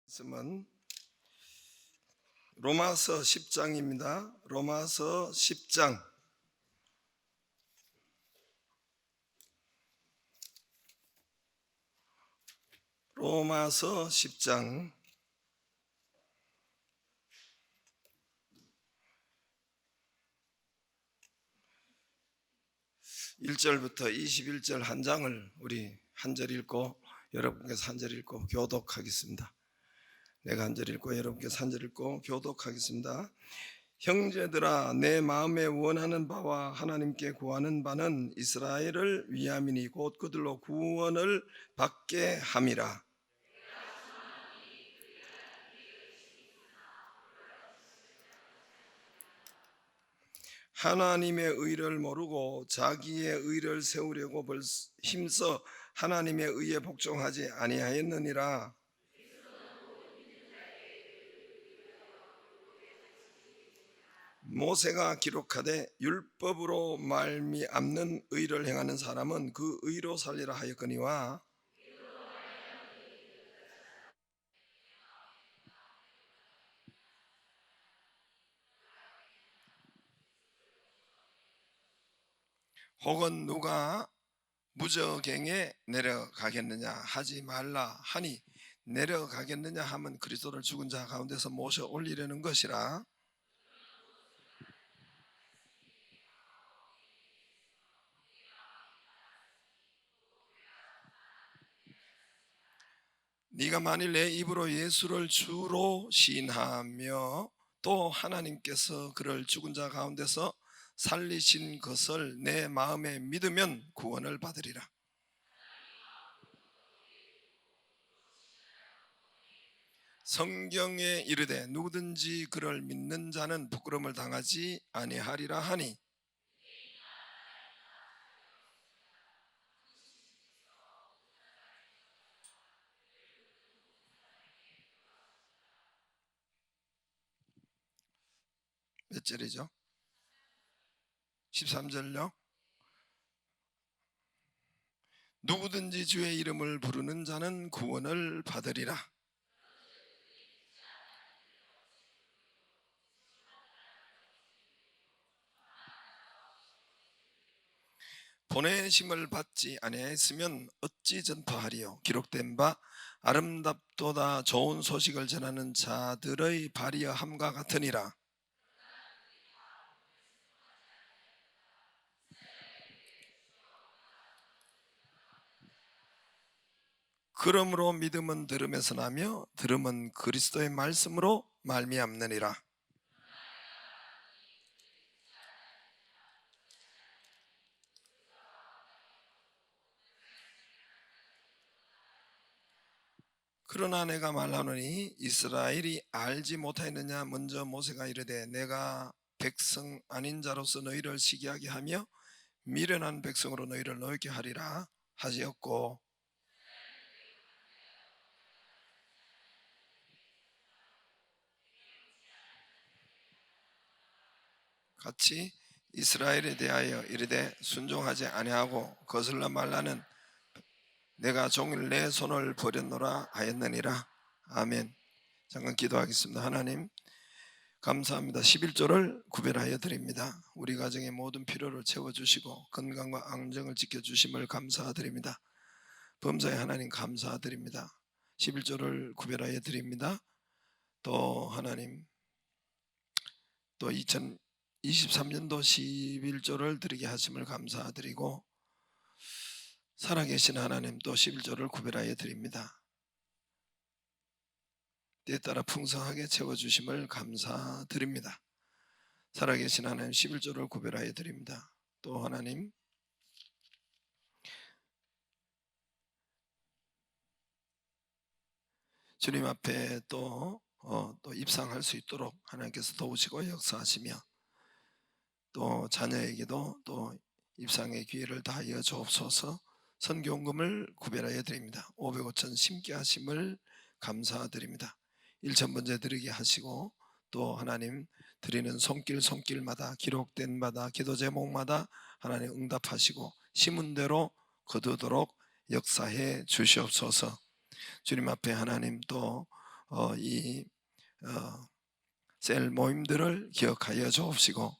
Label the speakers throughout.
Speaker 1: 말씀은 로마서 10장입니다. 로마서 10장. 로마서 10장 1절부터 21절 한 장을 우리 한 절 읽고 여러분께서 한 절 읽고 교독하겠습니다. 내가 한 절 읽고 여러분께서 한 절 읽고 교독하겠습니다. 형제들아, 내 마음에 원하는 바와 하나님께 구하는 바는 이스라엘을 위함이니 곧 그들로 구원을 받게 함이라. 하나님의 의를 모르고 자기의 의를 세우려고 힘써 하나님의 의에 복종하지 아니하였느니라. 모세가 기록하되 율법으로 말미암는 의를 행하는 사람은 그 의로 살리라 하였거니와, 혹은 누가 무저갱에 내려가겠느냐 하지 말라 하니, 내려가겠느냐 하면 그리스도를 죽은 자 가운데서 모셔 올리려는 것이라. 네가 만일 내 입으로 예수를 주로 시인하며 또 하나님께서 그를 죽은 자 가운데서 살리신 것을 내 마음에 믿으면 구원을 받으리라. 성경에 이르되 누구든지 그를 믿는 자는 부끄러움을 당하지 아니하리라 하니, 몇 절이죠? 13절요. 누구든지 주의 이름을 부르는 자는 구원을 받으리라. 보내심을 받지 아니하였으면 어찌 전파하리요. 기록된 바 아름답도다 좋은 소식을 전하는 자들의 발이함과 같으니라. 그러므로 믿음은 들음에서 나며 들음은 그리스도의 말씀으로 말미암느니라. 그러나 내가 말하노니 이스라엘이 알지 못하였느냐. 먼저 모세가 이르되 내가 백성 아닌 자로서 너희를 시기하게 하며 미련한 백성으로 너희를 노엽게 하리라 하시었고, 같이 이스라엘에 대하여 이르되 순종하지 아니하고 거슬러 말라는 내가 종일 내 손을 버렸노라 하였느니라. 아멘. 잠깐 기도하겠습니다. 하나님 감사합니다. 11조를 구별하여 드립니다. 우리 가정의 모든 필요를 채워주시고 건강과 안정을 지켜주심을 감사드립니다. 범사의 하나님 감사드립니다. 11조를 구별하여 드립니다. 또 하나님, 또 2023년도 11조를 드리게 하심을 감사드리고, 살아계신 하나님 또 11조를 구별하여 드립니다. 때에 따라 풍성하게 채워주심을 감사드립니다. 살아계신 하나님 11조를 구별하여 드립니다. 또 하나님, 주님 앞에 또 입상할 수 있도록 하나님께서 도우시고 역사하시며, 또 자녀에게도 또 입상의 기회를 다하여 주옵소서. 선교원금을 구별하여 드립니다. 500~5,000 심게 하심을 감사드립니다. 1,000번째 드리게 하시고, 또 하나님 드리는 손길마다 기록된 바다 기도 제목마다 하나님 응답하시고 심은대로 거두도록 역사해 주시옵소서. 주님 앞에 하나님 또 이 셀 모임들을 기억하여 주옵시고,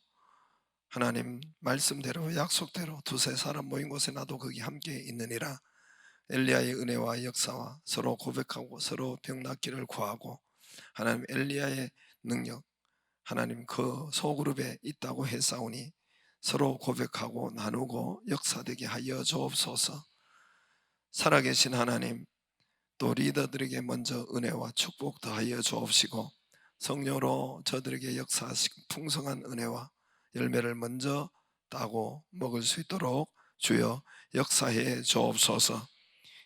Speaker 1: 하나님 말씀대로 약속대로 두세 사람 모인 곳에 나도 거기 함께 있느니라. 엘리야의 은혜와 역사와 서로 고백하고 서로 병 낫기를 구하고, 하나님 엘리야의 능력, 하나님 그 소그룹에 있다고 했사오니 서로 고백하고 나누고 역사되게 하여 주옵소서. 살아계신 하나님, 또 리더들에게 먼저 은혜와 축복 더하여 주옵시고, 성령으로 저들에게 역사하시고 풍성한 은혜와 열매를 먼저 따고 먹을 수 있도록 주여 역사해 주옵소서.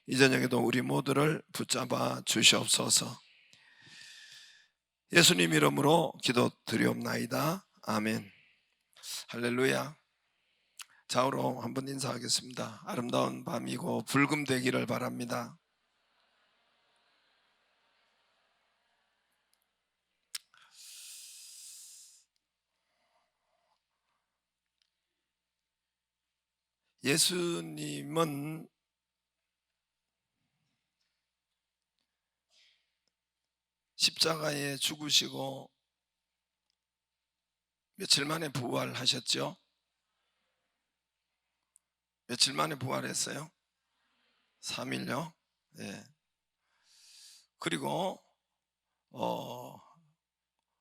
Speaker 1: 이 저녁에도 우리 모두를 붙잡아 주시옵소서. 예수님 이름으로 기도드리옵나이다. 아멘. 할렐루야. 좌우로 한번 인사하겠습니다. 아름다운 밤이고 불금 되기를 바랍니다. 예수님은 십자가에 죽으시고 며칠 만에 부활하셨죠? 며칠 만에 부활했어요? 3일요? 예. 그리고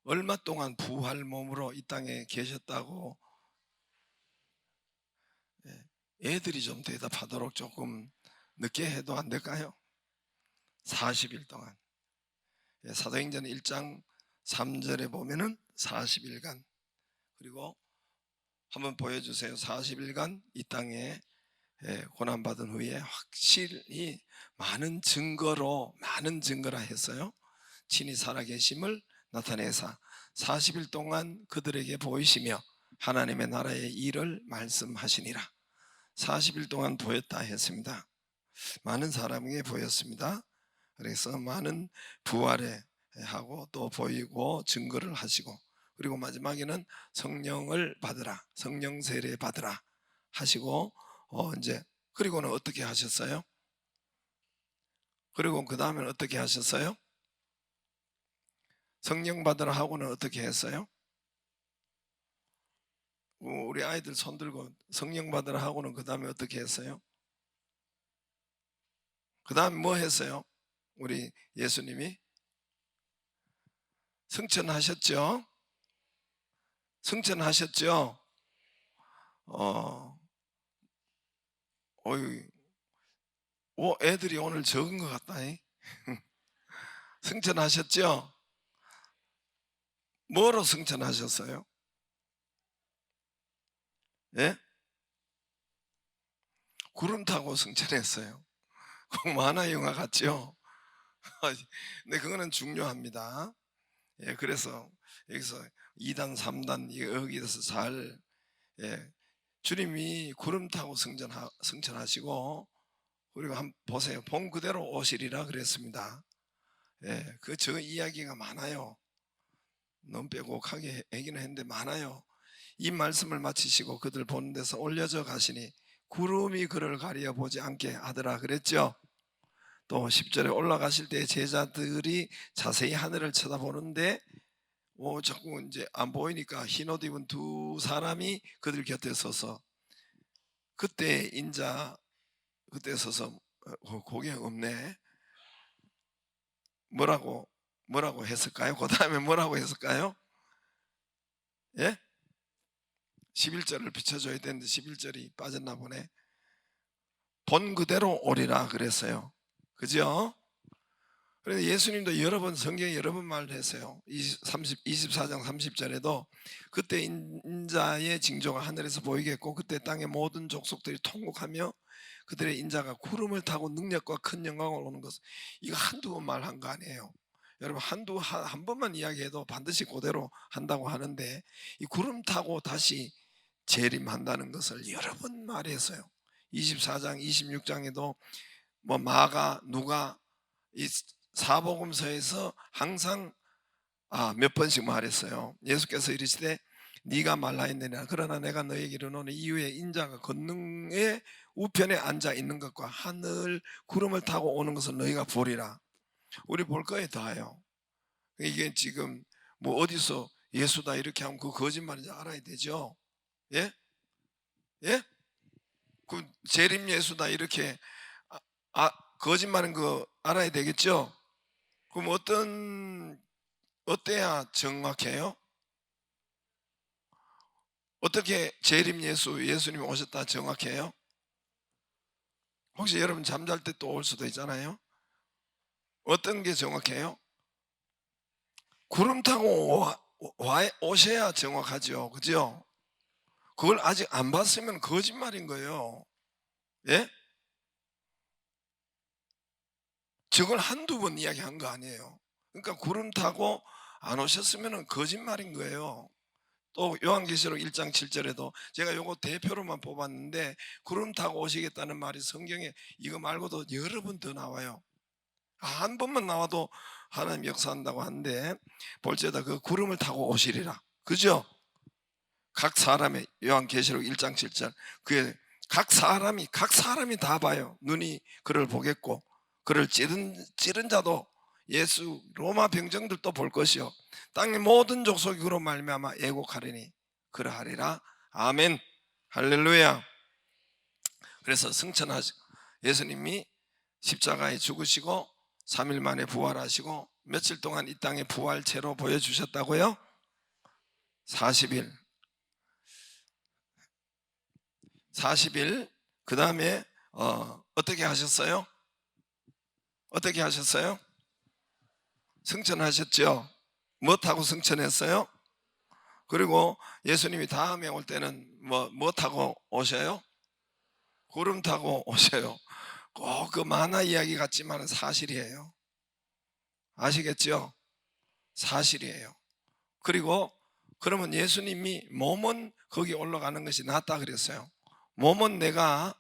Speaker 1: 얼마 동안 부활 몸으로 이 땅에 계셨다고? 예. 애들이 좀 대답하도록 조금 늦게 해도 안 될까요? 40일 동안. 예, 사도행전 1장 3절에 보면은 40일간, 그리고 한번 보여주세요. 40일간 이 땅에 고난받은 후에 확실히 많은 증거라 했어요. 친히 살아계심을 나타내사 40일 동안 그들에게 보이시며 하나님의 나라의 일을 말씀하시니라. 40일 동안 보였다 했습니다. 많은 사람에게 보였습니다. 그래서 많은 부활에 하고 또 보이고 증거를 하시고, 그리고 마지막에는 성령을 받으라, 성령 세례 받으라 하시고, 이제 그리고는 어떻게 하셨어요? 그리고 그 다음에는 어떻게 하셨어요? 성령 받으라 하고는 어떻게 했어요? 우리 아이들 손 들고 성령 받으라 하고는 그 다음에 어떻게 했어요? 그 다음에 뭐 했어요? 우리 예수님이 승천하셨죠? 승천하셨죠? 어이, 애들이 오늘 적은 것 같다. 승천하셨죠? 뭐로 승천하셨어요? 예? 구름 타고 승천했어요. 꼭 만화 영화 같죠? 근데 그거는 중요합니다. 예, 그래서 여기서 2단, 3단 여기서 잘, 예, 주님이 구름 타고 승천하시고, 그리고 한번 보세요. 본 그대로 오시리라 그랬습니다. 예, 저 이야기가 많아요. 너무 빼곡하게 얘기는 했는데 많아요. 이 말씀을 마치시고 그들 보는 데서 올려져 가시니 구름이 그를 가리어 보지 않게 하더라 그랬죠. 또 10절에 올라가실 때 제자들이 자세히 하늘을 쳐다보는데 자꾸 이제 안 보이니까 흰옷 입은 두 사람이 그들 곁에 서서, 그때 그때 서서 거기 없네. 뭐라고 했을까요? 그 다음에 뭐라고 했을까요? 예? 11절을 비춰줘야 되는데 11절이 빠졌나 보네. 본 그대로 오리라 그랬어요. 그죠? 그래서 예수님도 여러 번 성경에 여러 번 말을 했어요. 24장 30절에도 그때 인자의 징조가 하늘에서 보이겠고 그때 땅의 모든 족속들이 통곡하며 그들의 인자가 구름을 타고 능력과 큰 영광을 오는 것. 이거 한두 번 말한 거 아니에요. 여러분 한 번만 이야기해도 반드시 그대로 한다고 하는데, 이 구름 타고 다시 재림한다는 것을 여러 번 말했어요. 24장 26장에도 뭐 마가 누가 이 사복음서에서 항상 몇 번씩 말했어요. 예수께서 이르시되 네가 말하였느니라. 그러나 내가 너에게 이르노니 이후에 인자가 권능의 우편에 앉아 있는 것과 하늘 구름을 타고 오는 것을 너희가 보리라. 우리 볼 거에 다요. 이게 지금 뭐 어디서 예수다 이렇게 하면 그 거짓말인지 알아야 되죠. 예? 예? 그 재림 예수다 이렇게 아, 거짓말인 거 알아야 되겠죠. 그럼 어때야 정확해요? 어떻게 재림 예수님이 오셨다 정확해요? 혹시 여러분 잠잘 때 또 올 수도 있잖아요. 어떤 게 정확해요? 구름 타고 오셔야 정확하죠. 그죠? 그걸 아직 안 봤으면 거짓말인 거예요. 예? 저걸 한두 번 이야기한 거 아니에요. 그러니까 구름 타고 안 오셨으면 거짓말인 거예요. 또 요한계시록 1장 7절에도 제가 요거 대표로만 뽑았는데 구름 타고 오시겠다는 말이 성경에 이거 말고도 여러 번 더 나와요. 한 번만 나와도 하나님 역사한다고 하는데 볼지어다 그 구름을 타고 오시리라. 그죠? 각 사람의 요한계시록 1장 7절 그게 각 사람이 다 봐요. 눈이 그를 보겠고 그를 찌른 자도 예수 로마 병정들도 볼 것이요 땅의 모든 족속이 그로 말미암아 애곡하리니 그러하리라. 아멘. 할렐루야. 그래서 승천하시 예수님이 십자가에 죽으시고 3일 만에 부활하시고 며칠 동안 이 땅에 부활체로 보여주셨다고요? 40일. 그 다음에 어떻게 하셨어요? 어떻게 하셨어요? 승천하셨죠? 뭐 타고 승천했어요? 그리고 예수님이 다음에 올 때는 뭐 타고 오셔요? 구름 타고 오셔요. 꼭 그 만화 이야기 같지만 사실이에요. 아시겠죠? 사실이에요. 그리고 그러면 예수님이 몸은 거기 올라가는 것이 낫다 그랬어요. 몸은 내가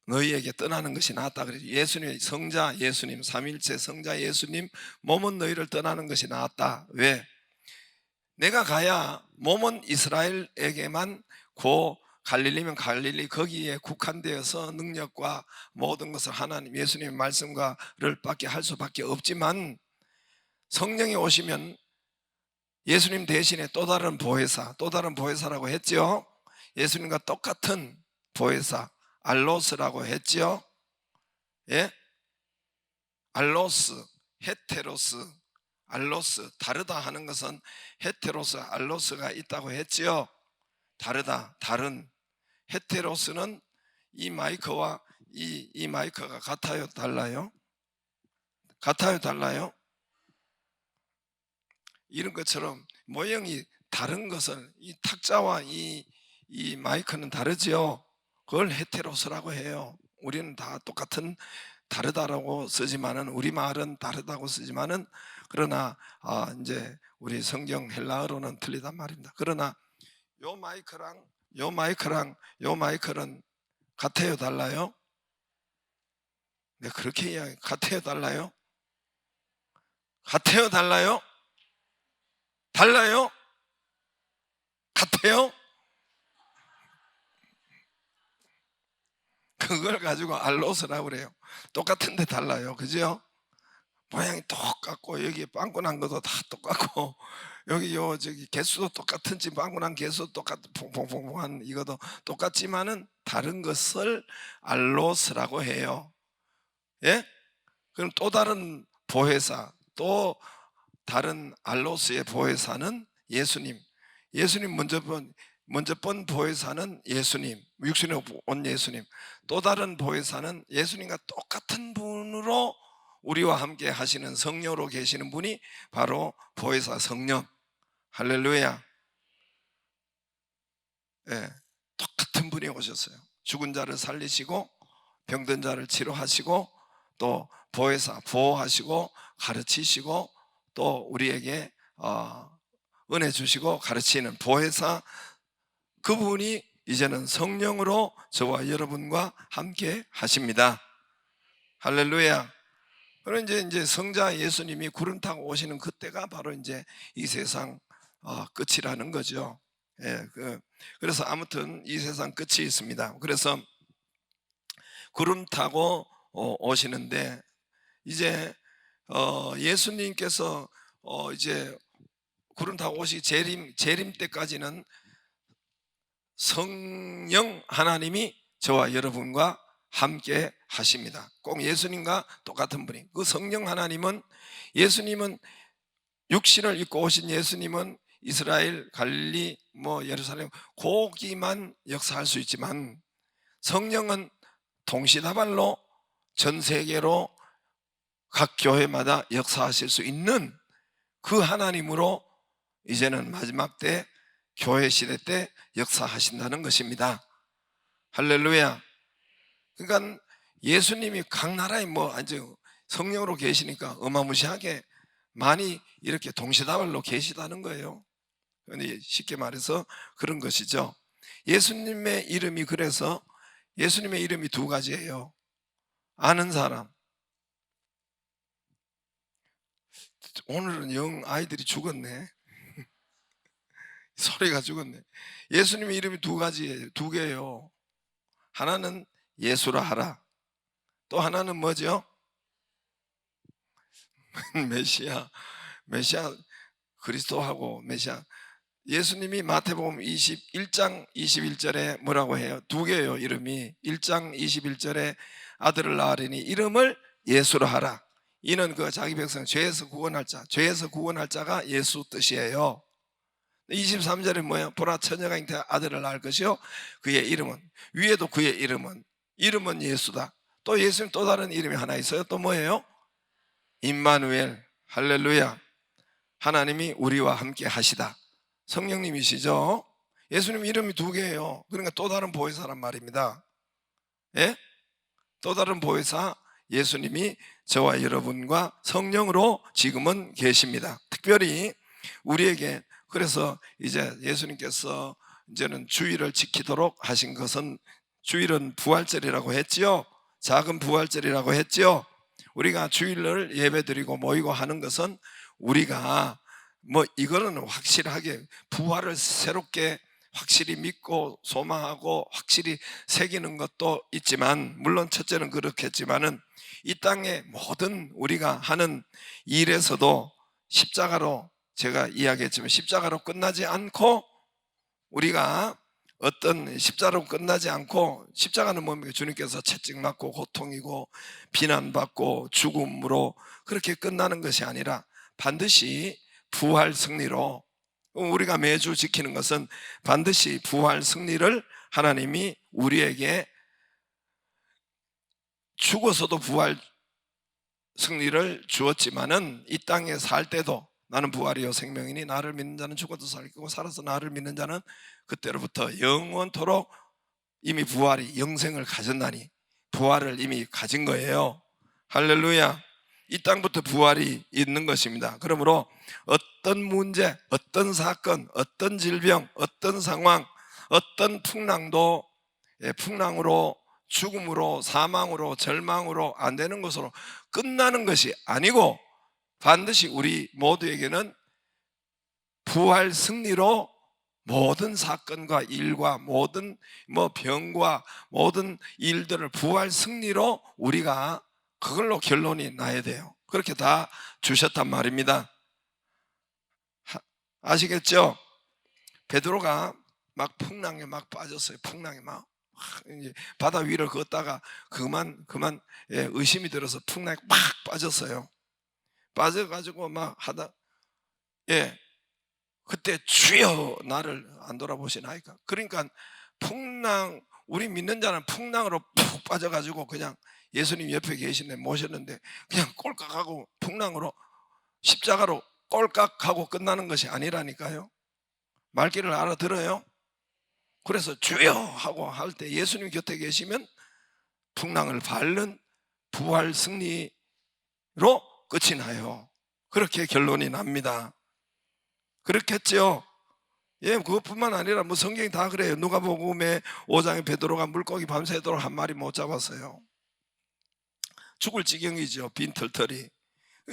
Speaker 1: 너희에게 떠나는 것이 낫다 그랬죠. 예수님 성자 예수님 삼일체 성자 예수님 몸은 너희를 떠나는 것이 낫다. 왜? 내가 가야 몸은 이스라엘에게만 갈릴리면 갈릴리 거기에 국한되어서 능력과 모든 것을 하나님 예수님의 말씀과를 받게 할 수밖에 없지만 성령이 오시면 예수님 대신에 또 다른 보혜사라고 했죠. 예수님과 똑같은 보혜사 알로스라고 했죠. 예? 알로스, 헤테로스, 알로스 다르다 하는 것은 헤테로스, 알로스가 있다고 했지요. 다르다, 다른. 헤테로스는 이 마이크와 이 마이크가 같아요, 달라요? 같아요, 달라요? 이런 것처럼 모형이 다른 것을 이 탁자와 이 마이크는 다르지요. 그걸 헤테로스라고 해요. 우리는 다 똑같은 다르다라고 쓰지만은 우리말은 다르다고 쓰지만은 그러나 이제 우리 성경 헬라어로는 틀리단 말입니다. 그러나 요 마이크랑 요 마이크는 같아요, 달라요? 네, 그렇게 이야기 같아요, 달라요? 같아요, 달라요? 달라요? 같아요? 그걸 가지고 알로스라고 그래요. 똑같은데 달라요. 그죠? 모양이 똑같고 여기 빵꾸난 것도 다 똑같고 여기 저기 개수도 똑같은지 빵꾸난 개수도 똑같은 퐁퐁퐁퐁한 이것도 똑같지만은 다른 것을 알로스라고 해요. 예? 그럼 또 다른 보혜사 또 다른 알로스의 보혜사는 예수님. 예수님 먼저 본 보혜사는 예수님, 육신에 온 예수님. 또 다른 보혜사는 예수님과 똑같은 분으로 우리와 함께 하시는 성령으로 계시는 분이 바로 보혜사 성령. 할렐루야. 예, 똑같은 분이 오셨어요. 죽은 자를 살리시고 병든 자를 치료하시고 또 보혜사 보호하시고 가르치시고 또 우리에게 은혜 주시고 가르치는 보혜사 그분이 이제는 성령으로 저와 여러분과 함께 하십니다. 할렐루야. 그럼 이제 성자 예수님이 구름 타고 오시는 그때가 바로 이제 이 세상 끝이라는 거죠. 예, 그래서 아무튼 이 세상 끝이 있습니다. 그래서 구름 타고 오시는데 이제 예수님께서 이제 구름 타고 오시 재림 때까지는 성령 하나님이 저와 여러분과 함께 하십니다. 꼭 예수님과 똑같은 분이. 그 성령 하나님은, 예수님은 육신을 입고 오신 예수님은 이스라엘, 갈릴리, 예루살렘 거기만 역사할 수 있지만, 성령은 동시다발로 전 세계로 각 교회마다 역사하실 수 있는 그 하나님으로 이제는 마지막 때, 교회 시대 때 역사하신다는 것입니다. 할렐루야. 그러니까 예수님이 각 나라에 아주 성령으로 계시니까 어마무시하게 많이 이렇게 동시다발로 계시다는 거예요. 쉽게 말해서 그런 것이죠. 예수님의 이름이, 그래서 예수님의 이름이 두 가지예요. 아는 사람. 오늘은 영 아이들이 죽었네. 소리가 죽었네. 예수님의 이름이 두 가지예요. 두 개예요. 하나는 예수라 하라. 또 하나는 뭐죠? 메시아. 그리스도하고 메시아. 예수님이 마태복음 21장 21절에 뭐라고 해요? 두 개예요, 이름이. 1장 21절에 아들을 낳으리니 이름을 예수라 하라. 이는 그 자기 백성 죄에서 구원할 자, 죄에서 구원할 자가 예수 뜻이에요. 23절에 뭐예요? 보라, 처녀가 잉태 아들을 낳을 것이요, 그의 이름은, 위에도 그의 이름은 예수다. 또 예수님 또 다른 이름이 하나 있어요. 또 뭐예요? 임마누엘. 할렐루야. 하나님이 우리와 함께 하시다. 성령님이시죠. 예수님 이름이 두 개예요. 그러니까 또 다른 보혜사란 말입니다. 예? 또 다른 보혜사 예수님이 저와 여러분과 성령으로 지금은 계십니다. 특별히 우리에게. 그래서 이제 예수님께서 이제는 주일을 지키도록 하신 것은, 주일은 부활절이라고 했지요. 작은 부활절이라고 했지요. 우리가 주일을 예배드리고 모이고 하는 것은, 우리가 이거는 확실하게 부활을 새롭게 확실히 믿고 소망하고 확실히 새기는 것도 있지만, 물론 첫째는 그렇겠지만은 이 땅의 모든 우리가 하는 일에서도 십자가로, 제가 이야기했지만 십자가로 끝나지 않고, 우리가 십자가로 끝나지 않고, 십자가는 뭡니까? 주님께서 채찍 맞고 고통이고 비난받고 죽음으로 그렇게 끝나는 것이 아니라 반드시 부활 승리로, 우리가 매주 지키는 것은 반드시 부활 승리를 하나님이 우리에게, 죽어서도 부활 승리를 주었지만은 이 땅에 살 때도 나는 부활이요 생명이니 나를 믿는 자는 죽어도 살 거고 살아서 나를 믿는 자는 그때로부터 영원토록, 이미 부활이 영생을 가졌나니 부활을 이미 가진 거예요. 할렐루야. 이 땅부터 부활이 있는 것입니다. 그러므로 어떤 문제, 어떤 사건, 어떤 질병, 어떤 상황, 어떤 풍랑도 풍랑으로, 죽음으로, 사망으로, 절망으로, 안 되는 것으로 끝나는 것이 아니고, 반드시 우리 모두에게는 부활 승리로 모든 사건과 일과 모든 병과 모든 일들을 부활 승리로 우리가 그걸로 결론이 나야 돼요. 그렇게 다 주셨단 말입니다. 아시겠죠? 베드로가 막 풍랑에 막 빠졌어요. 풍랑에 막 이제 바다 위를 걷다가 그만 의심이 들어서 풍랑에 막 빠졌어요. 빠져가지고 막 하다, 그때 주여 나를 안 돌아보시나이까. 그러니까 풍랑, 우리 믿는 자는 풍랑으로 푹 빠져가지고 그냥 예수님 옆에 계시네 모셨는데 그냥 꼴깍하고 풍랑으로, 십자가로 꼴깍하고 끝나는 것이 아니라니까요. 말귀를 알아들어요? 그래서 주여 하고 할 때 예수님 곁에 계시면 풍랑을 밟는 부활 승리로 끝이 나요. 그렇게 결론이 납니다. 그렇겠죠? 그것뿐만 아니라 성경이 다 그래요. 누가복음에 5장에 베드로가 물고기 밤새도록 한 마리 못 잡았어요. 죽을 지경이죠. 빈털털이.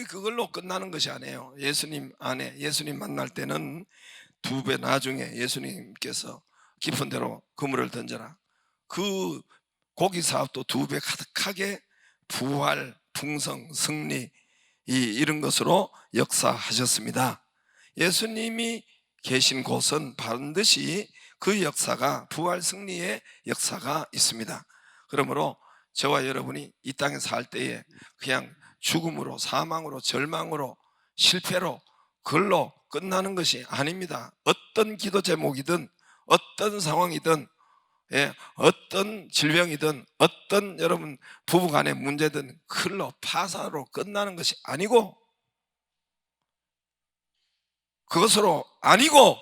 Speaker 1: 그걸로 끝나는 것이 아니에요. 예수님 안에, 예수님 만날 때는 두 배, 나중에 예수님께서 깊은 데로 그물을 던져라, 그 고기 사업도 두 배 가득하게 부활, 풍성, 승리, 이런 것으로 역사하셨습니다. 예수님이 계신 곳은 반드시 그 역사가, 부활 승리의 역사가 있습니다. 그러므로 저와 여러분이 이 땅에 살 때에 그냥 죽음으로, 사망으로, 절망으로, 실패로, 글로 끝나는 것이 아닙니다. 어떤 기도 제목이든, 어떤 상황이든, 어떤 질병이든, 어떤 여러분 부부간의 문제든 글로, 파산으로 끝나는 것이 아니고, 그것으로 아니고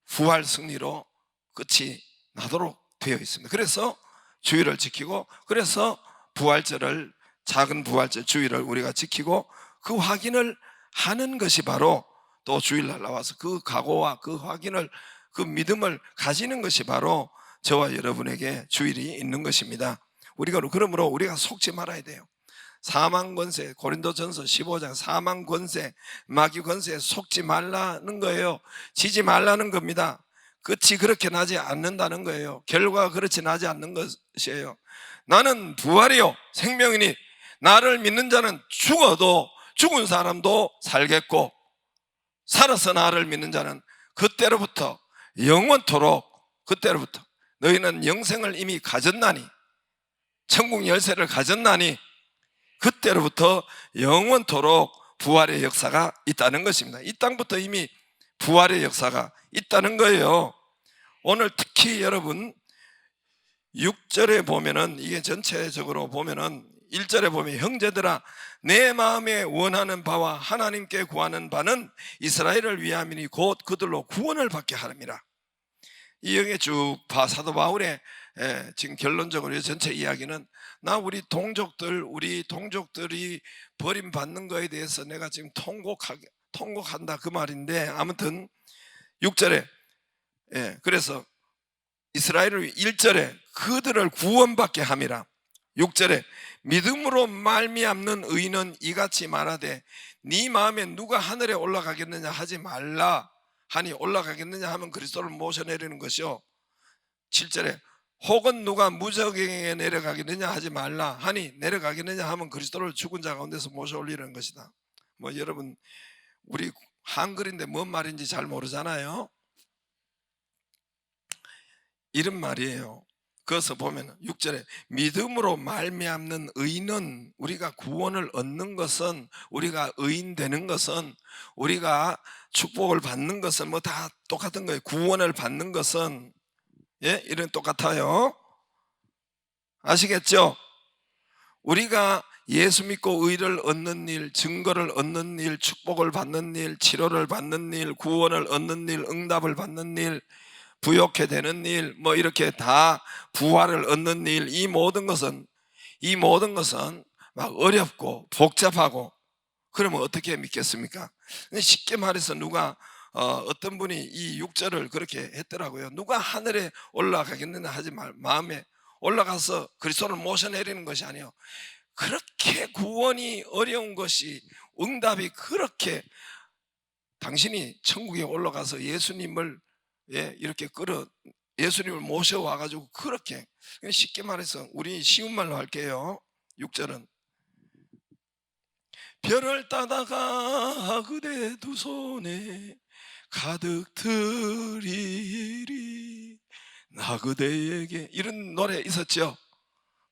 Speaker 1: 부활 승리로 끝이 나도록 되어 있습니다. 그래서 주일을 지키고, 그래서 부활절을, 작은 부활절 주일을 우리가 지키고 그 확인을 하는 것이 바로, 또 주일날 나와서 그 각오와 그 확인을, 그 믿음을 가지는 것이 바로 저와 여러분에게 주일이 있는 것입니다. 그러므로 우리가 속지 말아야 돼요. 사망 권세, 고린도전서 15장 사망 권세, 마귀 권세에 속지 말라는 거예요. 지지 말라는 겁니다. 끝이 그렇게 나지 않는다는 거예요. 결과가 그렇게 나지 않는 것이에요. 나는 부활이요 생명이니 나를 믿는 자는 죽어도 죽은 사람도 살겠고, 살아서 나를 믿는 자는 그때로부터 영원토록, 그때로부터 너희는 영생을 이미 가졌나니, 천국 열쇠를 가졌나니 그때로부터 영원토록 부활의 역사가 있다는 것입니다. 이 땅부터 이미 부활의 역사가 있다는 거예요. 오늘 특히 여러분 6절에 보면은, 이게 전체적으로 보면은 1절에 보면 형제들아 내 마음에 원하는 바와 하나님께 구하는 바는 이스라엘을 위함이니 곧 그들로 구원을 받게 하느니라. 이 영에 쭉 사도 바울의 지금 결론적으로 전체 이야기는, 우리 동족들이 버림받는 거에 대해서 내가 지금 통곡한다 그 말인데, 아무튼 6절에 그래서 이스라엘을 1절에 그들을 구원받게 함이라. 6절에 믿음으로 말미암는 의인은 이같이 말하되 네 마음에 누가 하늘에 올라가겠느냐 하지 말라 하니, 올라가겠느냐 하면 그리스도를 모셔내리는 것이요. 7절에 혹은 누가 무저갱에 내려가겠느냐 하지 말라 하니, 내려가겠느냐 하면 그리스도를 죽은 자 가운데서 모셔 올리는 것이다. 여러분 우리 한글인데 뭔 말인지 잘 모르잖아요. 이런 말이에요. 그래서 보면 6절에 믿음으로 말미암는 의인은, 우리가 구원을 얻는 것은, 우리가 의인 되는 것은, 우리가 축복을 받는 것은 다 똑같은 거예요. 구원을 받는 것은 이런 똑같아요. 아시겠죠? 우리가 예수 믿고 의를 얻는 일, 증거를 얻는 일, 축복을 받는 일, 치료를 받는 일, 구원을 얻는 일, 응답을 받는 일, 부욕해 되는 일, 이렇게 다 부활을 얻는 일, 이 모든 것은 막 어렵고 복잡하고, 그러면 어떻게 믿겠습니까? 쉽게 말해서 어떤 분이 이 6절을 그렇게 했더라고요. 누가 하늘에 올라가겠느냐 하지 말, 마음에 올라가서 그리스도를 모셔내리는 것이 아니에요. 그렇게 구원이 어려운 것이, 응답이 그렇게, 당신이 천국에 올라가서 예수님을 예수님을 모셔와가지고 그렇게, 쉽게 말해서 우리 쉬운 말로 할게요. 6절은 별을 따다가 그대 두 손에 가득 드리리 나 그대에게, 이런 노래 있었죠.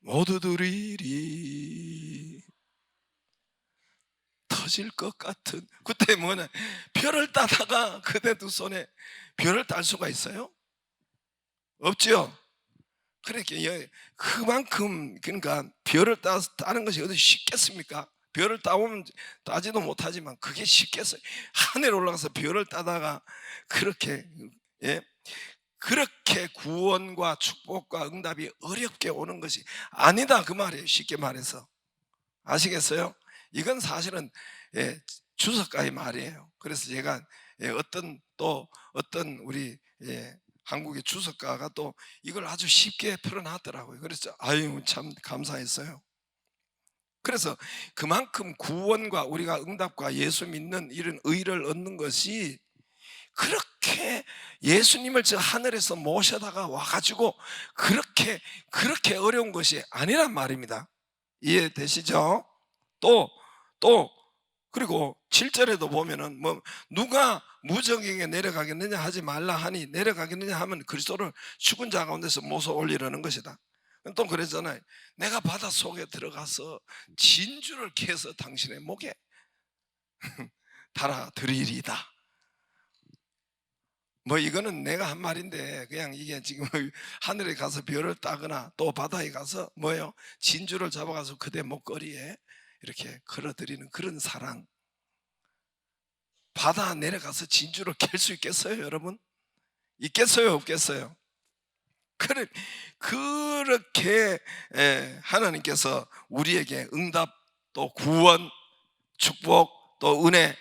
Speaker 1: 모두 드리리. 터질 것 같은, 그때 별을 따다가 그대 두 손에, 별을 딸 수가 있어요? 없죠. 그러니까 그만큼, 그러니까 별을 따는 것이 어디 쉽겠습니까? 별을 따지도 못하지만 그게 쉽겠어요? 하늘에 올라가서 별을 따다가 그렇게 그렇게 구원과 축복과 응답이 어렵게 오는 것이 아니다 그 말이에요. 쉽게 말해서. 아시겠어요? 이건 사실은 주석가의 말이에요. 그래서 제가 어떤 우리 한국의 주석가가 또 이걸 아주 쉽게 풀어놨더라고요. 그래서 참 감사했어요. 그래서 그만큼 구원과 우리가 응답과 예수 믿는 이런 의를 얻는 것이 그렇게 예수님을 저 하늘에서 모셔다가 와가지고 그렇게 어려운 것이 아니란 말입니다. 이해되시죠? 또 그리고 7절에도 보면은 뭐 누가 무적에게 내려가겠느냐 하지 말라 하니, 내려가겠느냐 하면 그리스도를 죽은 자 가운데서 모셔 올리려는 것이다. 또 그랬잖아요. 내가 바다 속에 들어가서 진주를 캐서 당신의 목에 달아드리리다. 뭐 이거는 내가 한 말인데, 그냥 이게 지금 하늘에 가서 별을 따거나 또 바다에 가서 뭐예요? 진주를 잡아가서 그대 목걸이에 이렇게 걸어드리는 그런 사랑. 바다 내려가서 진주를 캘 수 있겠어요, 여러분? 있겠어요, 없겠어요? 그렇게 하나님께서 우리에게 응답, 또 구원, 축복, 또 은혜는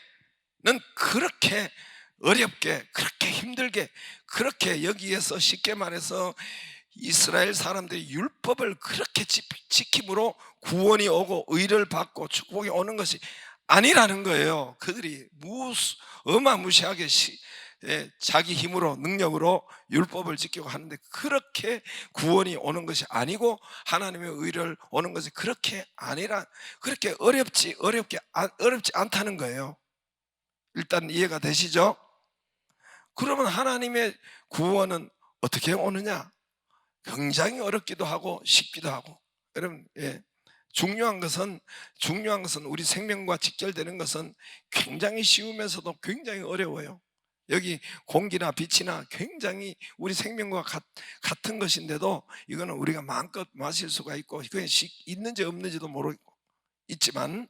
Speaker 1: 그렇게 어렵게, 그렇게 힘들게, 그렇게 여기에서 쉽게 말해서 이스라엘 사람들이 율법을 그렇게 지킴으로 구원이 오고 의를 받고 축복이 오는 것이 아니라는 거예요. 그들이 어마무시하게 자기 힘으로, 능력으로 율법을 지키고 하는데, 그렇게 구원이 오는 것이 아니고 하나님의 의를 오는 것이 그렇게 아니라, 그렇게 어렵지 않다는 거예요. 일단 이해가 되시죠? 그러면 하나님의 구원은 어떻게 오느냐? 굉장히 어렵기도 하고 쉽기도 하고. 여러분, 중요한 것은 우리 생명과 직결되는 것은 굉장히 쉬우면서도 굉장히 어려워요. 여기 공기나 빛이나 굉장히 우리 생명과 같은 것인데도 이거는 우리가 마음껏 마실 수가 있고, 그게 있는지 없는지도 모르고 있지만,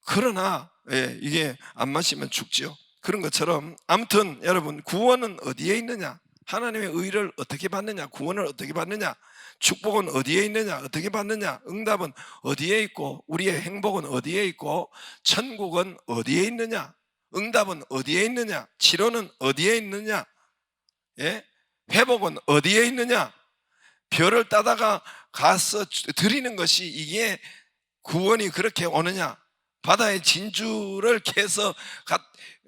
Speaker 1: 그러나 이게 안 마시면 죽지요. 그런 것처럼 아무튼 여러분, 구원은 어디에 있느냐? 하나님의 의를 어떻게 받느냐? 구원을 어떻게 받느냐? 축복은 어디에 있느냐? 어떻게 받느냐? 응답은 어디에 있고, 우리의 행복은 어디에 있고, 천국은 어디에 있느냐? 응답은 어디에 있느냐? 치료는 어디에 있느냐? 회복은 어디에 있느냐? 별을 따다가 가서 드리는 것이 이게 구원이 그렇게 오느냐? 바다에 진주를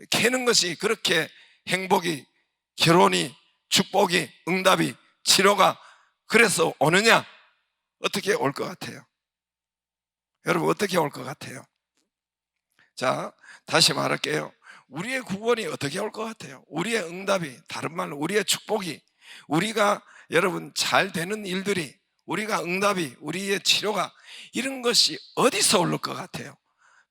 Speaker 1: 캐는 것이 그렇게 행복이, 결혼이, 축복이, 응답이, 치료가 그래서 오느냐? 어떻게 올 것 같아요? 여러분, 어떻게 올 것 같아요? 자, 다시 말할게요. 우리의 구원이 어떻게 올 것 같아요? 우리의 응답이, 다른 말로 우리의 축복이, 우리가 여러분 잘 되는 일들이, 우리가 응답이, 우리의 치료가, 이런 것이 어디서 올 것 같아요?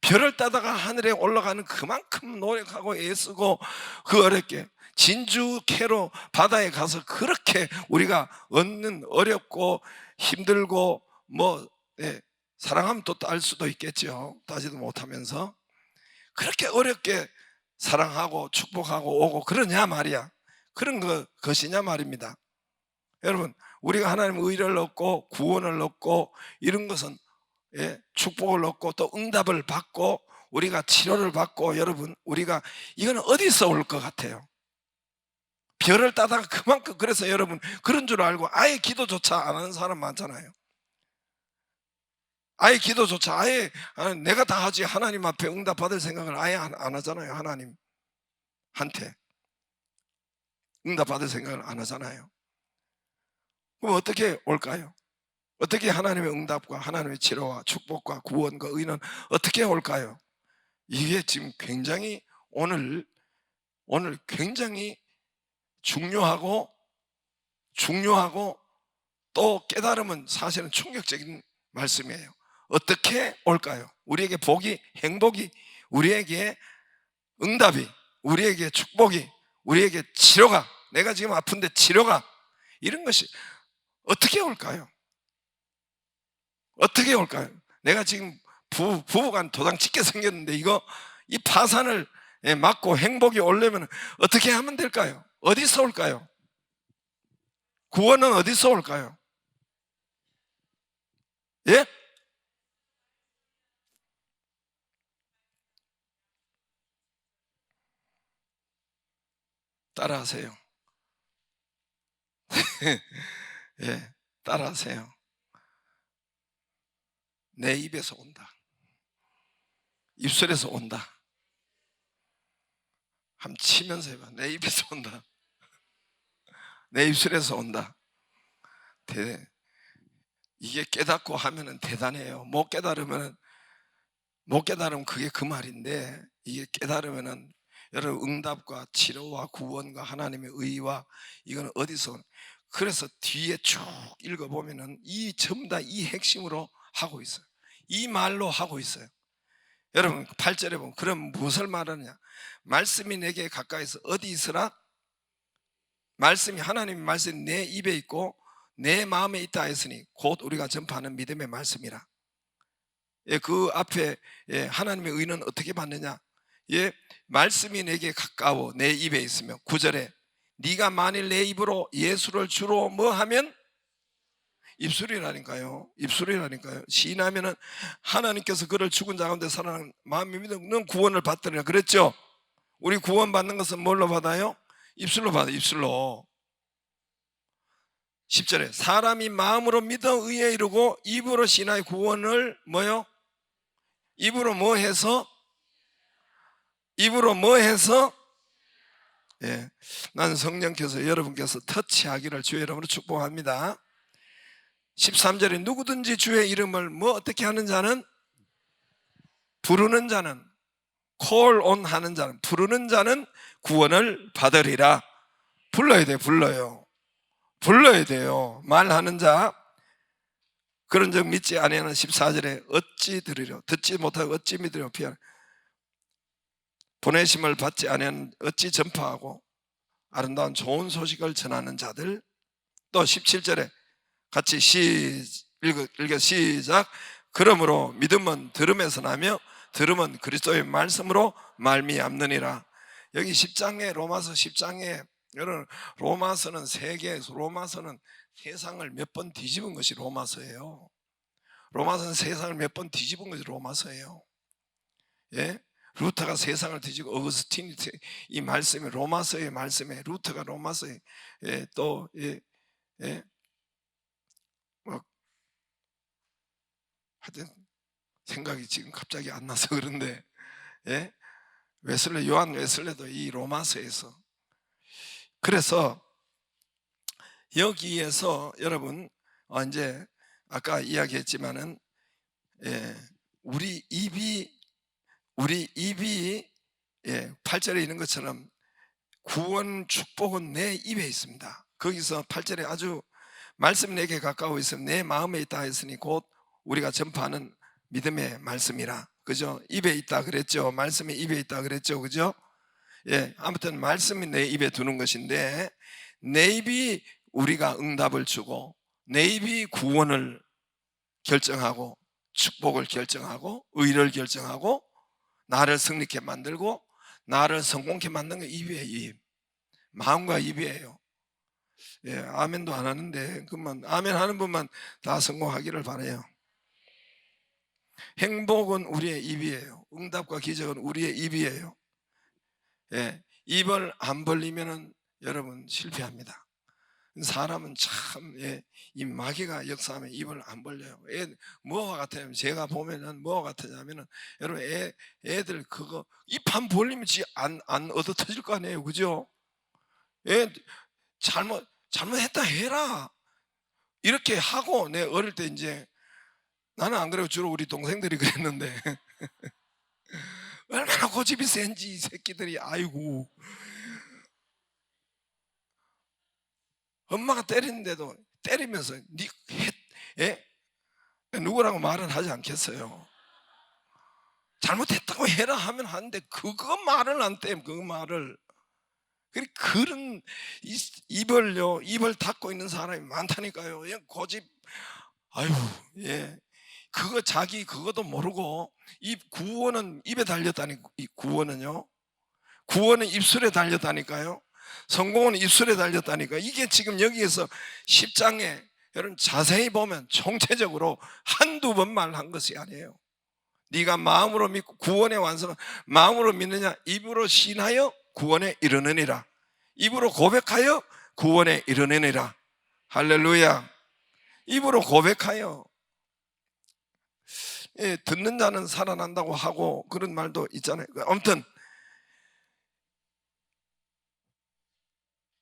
Speaker 1: 별을 따다가 하늘에 올라가는 그만큼 노력하고 애쓰고 그 어렵게 진주 캐로 바다에 가서 그렇게 우리가 얻는, 어렵고 힘들고 사랑하면 또 딸 수도 있겠죠. 따지도 못하면서 그렇게 어렵게 사랑하고 축복하고 오고 그러냐 말이야. 그런 것이냐 말입니다. 여러분, 우리가 하나님의 의를 얻고 구원을 얻고 이런 것은 축복을 얻고 또 응답을 받고 우리가 치료를 받고, 여러분, 우리가 이거는 어디서 올 것 같아요? 별을 따다가 그만큼. 그래서 여러분, 그런 줄 알고 아예 기도조차 안 하는 사람 많잖아요. 아예 기도조차 아예 내가 다 하지, 하나님 앞에 응답 받을 생각을 아예 안 하잖아요. 하나님한테 응답 받을 생각을 안 하잖아요. 그럼 어떻게 올까요? 어떻게 하나님의 응답과 하나님의 치료와 축복과 구원과 의는 어떻게 올까요? 이게 지금 굉장히 오늘 굉장히 중요하고 또 깨달으면 사실은 충격적인 말씀이에요. 어떻게 올까요? 우리에게 복이, 행복이, 우리에게 응답이, 우리에게 축복이, 우리에게 치료가, 내가 지금 아픈데 치료가, 이런 것이 어떻게 올까요? 어떻게 올까요? 내가 지금 부부간 도장찍게 생겼는데 이 파산을 막고 행복이 오려면 어떻게 하면 될까요? 어디서 올까요? 구원은 어디서 올까요? 예? 따라하세요. 예, 따라하세요. 내 입에서 온다. 입술에서 온다. 한번 치면서 해봐. 내 입에서 온다. 내 입술에서 온다. 이게 깨닫고 하면은 대단해요. 못 깨달으면 못 깨달으면 그게 그 말인데, 이게 깨달으면은 여러분 응답과 치료와 구원과 하나님의 의와 이거는 어디서, 그래서 뒤에 쭉 읽어보면은 이 전부 다 이 핵심으로 하고 있어요. 이 말로 하고 있어요. 여러분 8절에 보면 그럼 무엇을 말하느냐, 말씀이 내게 가까이서 어디 있으라, 말씀이, 하나님의 말씀이 내 입에 있고 내 마음에 있다 했으니 곧 우리가 전파하는 믿음의 말씀이라. 그 앞에 하나님의 의는 어떻게 받느냐, 말씀이 내게 가까워 내 입에 있으며, 9절에 네가 만일 내 입으로 예수를 주로 뭐 하면, 입술이라니까요. 입술이라니까요. 시인하면은 하나님께서 그를 죽은 자 가운데 살아나는 마음이 믿는 구원을 받더라 그랬죠. 우리 구원 받는 것은 뭘로 받아요? 입술로 받아요. 입술로. 10절에 사람이 마음으로 믿어 의에 이르고 입으로 신하의 구원을 뭐요? 입으로 뭐 해서? 입으로 뭐 해서? 나는 성령께서 여러분께서 터치하기를 주의 이름으로 축복합니다. 13절에 누구든지 주의 이름을 뭐 어떻게 하는 자는, 부르는 자는, call on 하는 자는, 부르는 자는 구원을 받으리라. 불러야 돼요. 불러야 돼요. 말하는 자, 그런 적 믿지 아니하는 14절에 어찌 들으려, 듣지 못하고 어찌 믿으려, 보내심을 받지 아니하는 어찌 전파하고 아름다운 좋은 소식을 전하는 자들. 또 17절에 같이 읽어 시작. 그러므로 믿음은 들음에서 나며 들음은 그리스도의 말씀으로 말미암느니라. 여기 10장에, 로마서 10장에, 여러분 로마서는 로마서는 세상을 몇 번 뒤집은 것이 로마서예요. 로마서는 세상을 몇 번 뒤집은 것이 로마서예요. 루터가 세상을 뒤지고 어거스틴이 이 말씀에, 로마서의 말씀에, 루터가 로마서에 또 하여튼 생각이 지금 갑자기 안 나서 그런데, 요한 웨슬레도 이 로마서에서, 그래서 여기에서 여러분 이제 아까 이야기했지만은 우리 입이 8절에 있는 것처럼 구원 축복은 내 입에 있습니다. 거기서 8절에 아주 말씀 내게 가까워 있으면 내 마음에 있다 했으니 곧 우리가 전파하는 믿음의 말씀이라. 그죠? 입에 있다 그랬죠. 말씀이 입에 있다 그랬죠. 그죠? 아무튼 말씀이 내 입에 두는 것인데, 내 입이 우리가 응답을 주고, 내 입이 구원을 결정하고 축복을 결정하고 의를 결정하고 나를 승리케 만들고 나를 성공케 만드는 게 입이에요. 입. 마음과 입이에요. 아멘도 안 하는데 그만 아멘 하는 분만 다 성공하기를 바라요. 행복은 우리의 입이에요. 응답과 기적은 우리의 입이에요. 입을 안 벌리면은 여러분 실패합니다. 사람은 참, 이 마귀가 역사하면 입을 안 벌려요. 뭐와 같아요? 제가 보면은 뭐와 같으냐면은, 여러분 애들 그거 입 한 벌리면 안 얻어 터질 거 아니에요. 그죠? 잘못했다 해라. 이렇게 하고, 내 어릴 때 이제, 나는 안 그래요. 주로 우리 동생들이 그랬는데. 얼마나 고집이 센지, 이 새끼들이, 아이고. 엄마가 때리는데도 때리면서 누구라고 말은 하지 않겠어요. 잘못했다고 해라 하면 하는데 그거 말을 안 떼요. 그 말을. 그런 입을 닫고 있는 사람이 많다니까요. 고집. 아유, 그거 자기 그것도 모르고 구원은 입에 달렸다니. 구원은 입술에 달렸다니까요. 성공은 입술에 달렸다니까. 이게 지금 여기에서 10장에 여러분 자세히 보면 총체적으로 한두 번 말한 것이 아니에요. 네가 마음으로 믿고 구원의 완성은 마음으로 믿느냐, 입으로 신하여 구원에 이르느니라. 입으로 고백하여 구원에 이르느니라. 할렐루야. 입으로 고백하여. 듣는 자는 살아난다고 하고 그런 말도 있잖아요. 아무튼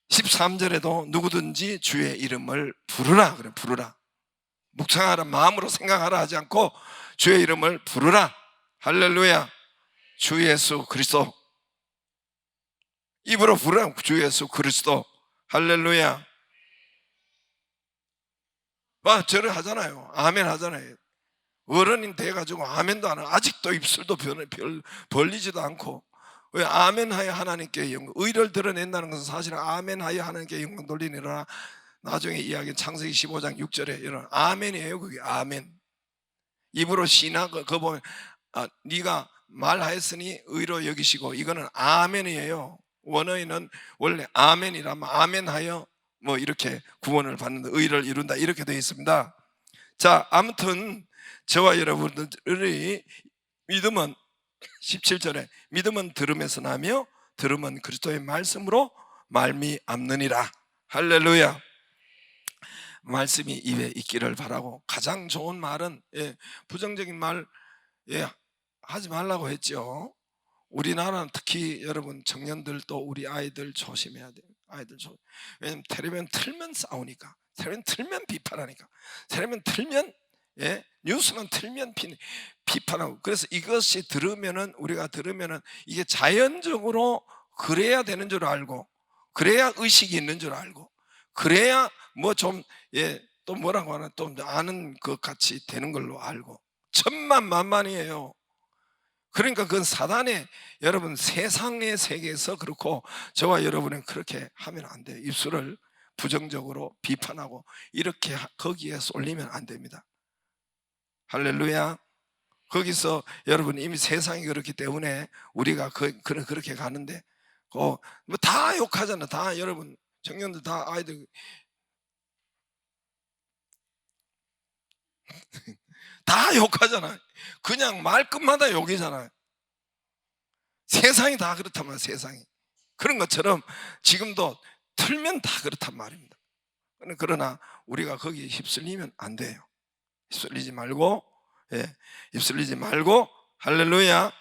Speaker 1: 13절에도 누구든지 주의 이름을 부르라. 그래, 부르라. 묵상하라, 마음으로 생각하라 하지 않고 주의 이름을 부르라. 할렐루야. 주 예수 그리스도. 입으로 부르라. 주 예수 그리스도. 할렐루야. 저를 하잖아요. 아멘 하잖아요. 어른이 돼가지고 아멘도 안 하고 아직도 입술도 벌리지도 않고. 왜? 아멘하여 하나님께 영광. 의를 드러낸다는 것은 사실은 아멘하여 하나님께 영광 돌리니라. 나중에 이야기 창세기 15장 6절에 이런 아멘이에요. 그게 아멘. 입으로 신하 그거 보면 네가 말하였으니 의로 여기시고, 이거는 아멘이에요. 원어에는 원래 아멘이라면 아멘하여 뭐 이렇게 구원을 받는다, 의를 이룬다 이렇게 되어 있습니다. 자, 아무튼 저와 여러분들의 믿음은 17절에 믿음은 들음에서 나며 들음은 그리스도의 말씀으로 말미암느니라. 할렐루야. 말씀이 입에 있기를 바라고, 가장 좋은 말은 부정적인 말 하지 말라고 했죠. 우리나라는 특히 여러분 청년들도 우리 아이들 조심해야 돼요. 왜냐면 텔레비전 틀면 싸우니까, 텔레비전 틀면 비판하니까, 텔레비전 틀면 뉴스만 틀면 비판하고. 그래서 이것이 우리가 들으면은 이게 자연적으로 그래야 되는 줄 알고, 그래야 의식이 있는 줄 알고, 그래야 뭐 좀 또 뭐라고 하나 또 아는 것 같이 되는 걸로 알고, 천만만만이에요. 그러니까 그건 사단의, 여러분 세상의 세계에서 그렇고, 저와 여러분은 그렇게 하면 안 돼요. 입술을 부정적으로 비판하고 이렇게 거기에 쏠리면 안 됩니다. 할렐루야. 거기서 여러분 이미 세상이 그렇기 때문에 우리가 그렇게 가는데, 뭐 다 욕하잖아. 다 여러분 청년들 다 아이들 다 욕하잖아. 그냥 말끝마다 욕이잖아요. 세상이 다 그렇단 말이에요. 세상이 그런 것처럼 지금도 틀면 다 그렇단 말입니다. 그러나 우리가 거기에 휩쓸리면 안 돼요. 휩쓸리지 말고, 휩쓸리지 말고. 할렐루야.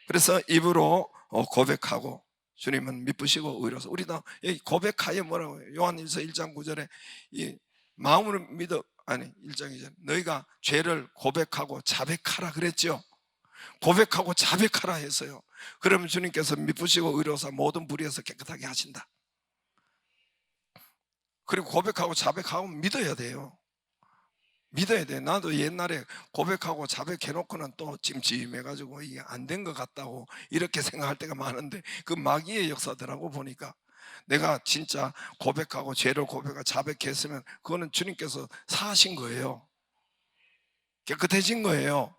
Speaker 1: 그래서 입으로 고백하고 주님은 미쁘시고 의로서. 우리도 고백하여 뭐라고 해요? 요한일서 1장 9절에 마음으로 믿어, 1장 2절, 너희가 죄를 고백하고 자백하라 그랬죠. 고백하고 자백하라 했어요. 그러면 주님께서 미쁘시고 의로서 모든 불의에서 깨끗하게 하신다. 그리고 고백하고 자백하고 믿어야 돼요. 믿어야 돼. 나도 옛날에 고백하고 자백해놓고는 또 찜찜해가지고 이게 안 된 것 같다고 이렇게 생각할 때가 많은데, 그 마귀의 역사더라고. 보니까 내가 진짜 고백하고 죄를 고백하고 자백했으면 그거는 주님께서 사하신 거예요. 깨끗해진 거예요.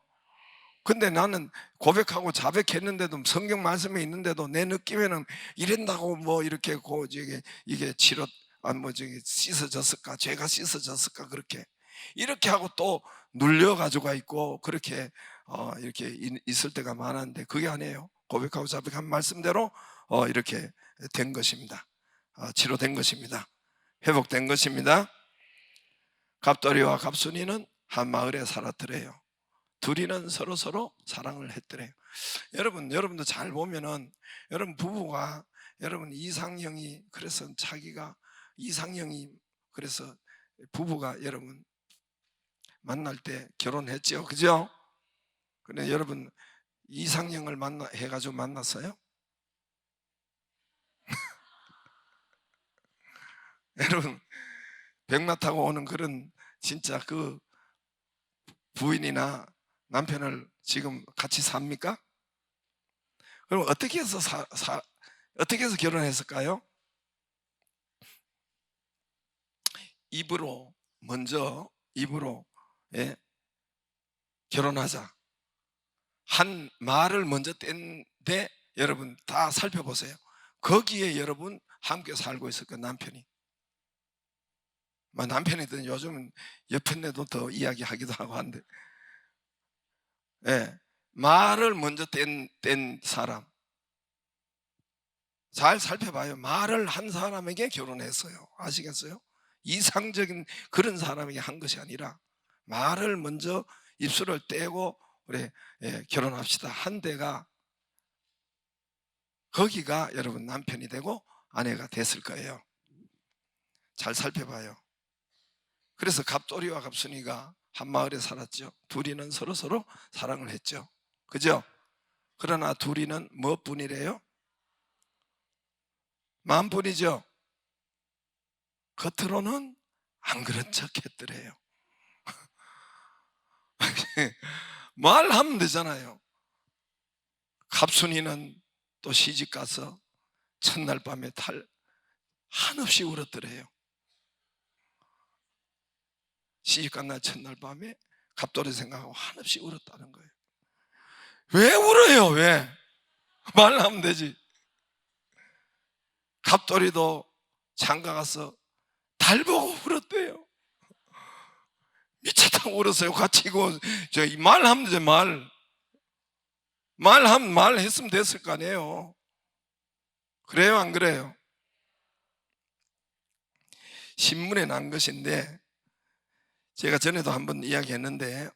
Speaker 1: 근데 나는 고백하고 자백했는데도, 성경 말씀에 있는데도 내 느낌에는 이랬다고 뭐 이렇게 이게 씻어졌을까, 죄가 씻어졌을까, 이렇게 하고 또 눌려가지고 있고, 그렇게 이렇게 있을 때가 많았는데, 그게 아니에요. 고백하고 자백한 말씀대로 이렇게 된 것입니다. 치료된 것입니다. 회복된 것입니다. 갑돌이와 갑순이는 한 마을에 살았더래요. 둘이는 서로 사랑을 했더래요. 여러분도 잘 보면은, 여러분 부부가, 여러분 이상형이, 그래서 그래서 부부가 여러분 만날 때 결혼했죠. 그죠? 근데 여러분 이상형을 해가지고 만났어요? 여러분 백마 타고 오는 그런 진짜 그 부인이나 남편을 지금 같이 삽니까? 그럼 어떻게 해서 어떻게 해서 결혼했을까요? 입으로 결혼하자 한 말을 먼저 뗀데, 여러분 다 살펴보세요. 거기에 여러분 함께 살고 있을 거예요. 남편이든 요즘은 옆에도 더 이야기하기도 하고 한데, 말을 먼저 뗀 사람 잘 살펴봐요. 말을 한 사람에게 결혼했어요. 아시겠어요? 이상적인 그런 사람에게 한 것이 아니라, 말을 먼저 입술을 떼고 그래 결혼합시다 한 데가, 거기가 여러분 남편이 되고 아내가 됐을 거예요. 잘 살펴봐요. 그래서 갑돌이와 갑순이가 한 마을에 살았죠. 둘이는 서로 사랑을 했죠. 그죠? 그러나 둘이는 무엇뿐이래요? 마음뿐이죠. 겉으로는 안 그런 척 했더래요. 말하면 되잖아요. 갑순이는 또 시집가서 첫날 밤에 한없이 울었더래요. 시집간 날 첫날 밤에 갑돌이 생각하고 한없이 울었다는 거예요. 왜 울어요? 왜? 말하면 되지. 갑돌이도 장가 가서 달 보고 울었대요. 미쳤다고 울었어요. 같이 이거 말하면 되지. 말했으면 됐을 거 아니에요. 그래요, 안 그래요? 신문에 난 것인데, 제가 전에도 한번 이야기했는데,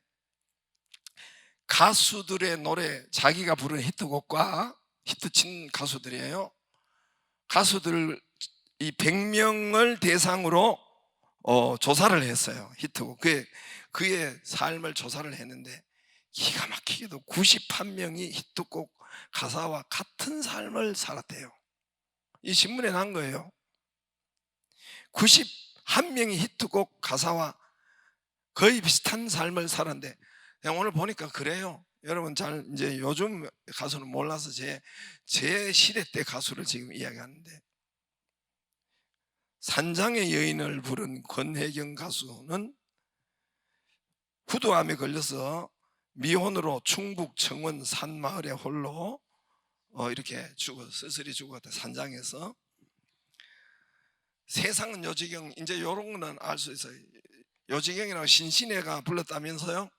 Speaker 1: 가수들의 노래, 자기가 부른 히트곡과 히트친 가수들이에요. 가수들 이 100명을 대상으로 조사를 했어요. 히트곡. 그의 삶을 조사를 했는데 기가 막히게도 91명이 히트곡 가사와 같은 삶을 살았대요. 이 신문에 난 거예요. 91명이 히트곡 가사와 거의 비슷한 삶을 살았는데, 오늘 보니까 그래요. 여러분 이제 요즘 가수는 몰라서 제 시대 때 가수를 지금 이야기하는데, 산장의 여인을 부른 권혜경 가수는 후두암에 걸려서 미혼으로 충북 청원 산마을에 홀로 이렇게 쓸쓸히 죽었대. 산장에서. 세상은 요지경, 이제 이런 거는 알 수 있어요. 요지경이라고 신신애가 불렀다면서요?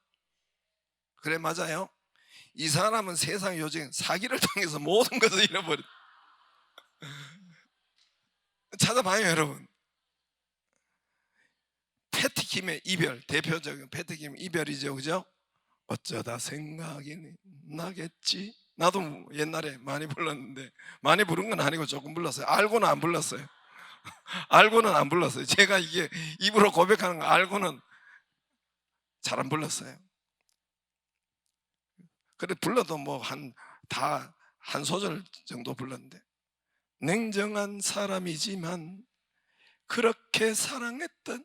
Speaker 1: 그래, 맞아요. 이 사람은 세상 요지경, 사기를 당해서 모든 것을 잃어버렸. 찾아봐요, 여러분. 패티김의 이별, 대표적인 패티김 이별이죠, 그죠? 어쩌다 생각이 나겠지. 나도 옛날에 많이 불렀는데, 많이 부른 건 아니고 조금 불렀어요. 알고는 안 불렀어요. 알고는 안 불렀어요. 제가 이게 입으로 고백하는 거 알고는 잘 안 불렀어요. 그래 불러도 뭐 한 소절 정도 불렀는데, 냉정한 사람이지만 그렇게 사랑했던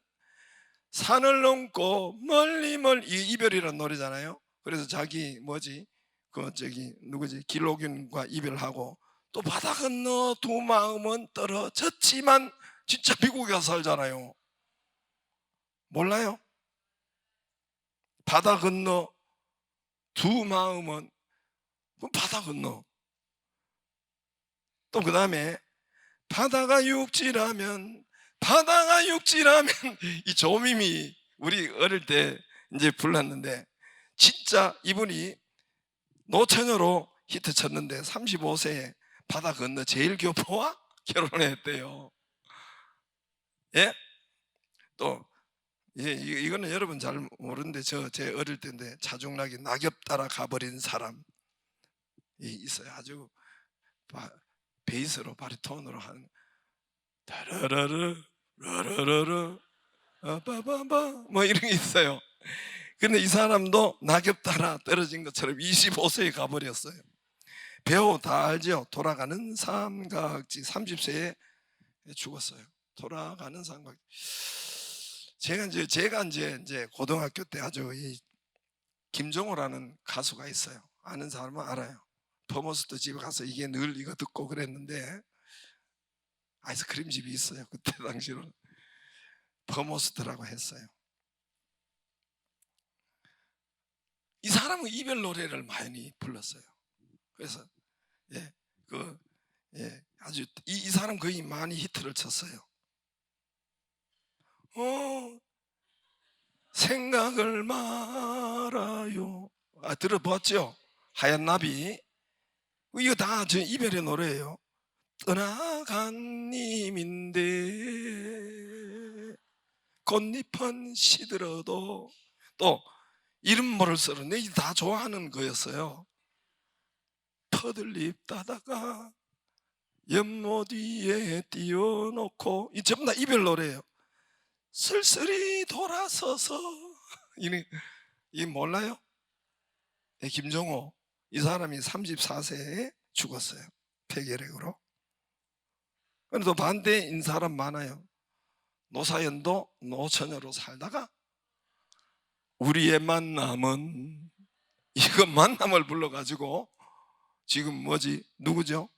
Speaker 1: 산을 넘고 멀리 이별이라는 노래잖아요. 그래서 자기 누구지 길옥윤과 이별하고 또 바다 건너 두 마음은 떨어졌지만, 진짜 미국에 가서 살잖아요. 몰라요? 바다 건너 두 마음은 바다 건너. 또 그 다음에 바다가 육지라면 이 조밈이 우리 어릴 때 이제 불렀는데, 진짜 이분이 노처녀로 히트 쳤는데 35세에 바다 건너 제일교포와 결혼했대요. 예? 또 이거는 여러분 잘 모르는데, 제 어릴 때인데 차중락이 낙엽 따라 가버린 사람이 있어요. 아주 베이스로 바리톤으로 하는 따라라르 라라라라 아빠바바 뭐 이런 게 있어요. 근데 이 사람도 낙엽 따라 떨어진 것처럼 25세에 가버렸어요. 배우 다 알죠? 돌아가는 삼각지. 30세에 죽었어요. 돌아가는 삼각지. 제가 이제 고등학교 때 아주 이 김종호라는 가수가 있어요. 아는 사람은 알아요. 토머스도 집에 가서 이게 늘 이거 듣고 그랬는데, 아이스크림 집이 있어요. 그때 당시로는 퍼모스트라고 했어요. 이 사람은 이별 노래를 많이 불렀어요. 그래서 아주 이 사람 거의 많이 히트를 쳤어요. 생각을 말아요. 들어봤죠? 하얀 나비. 이거 다 저 이별의 노래예요. 떠나간 님인데 꽃잎은 시들어도, 또 이름 모를 써로 내 다 좋아하는 거였어요. 퍼들립 따다가 연못 위에 띄워놓고, 이 전부 다 이별 노래예요. 쓸쓸히 돌아서서 이 몰라요? 김종호. 이 사람이 34세에 죽었어요. 폐결핵으로. 그래도 반대인 사람 많아요. 노사연도 노처녀로 살다가 우리의 만남은, 이거 만남을 불러가지고 지금 뭐지, 누구죠?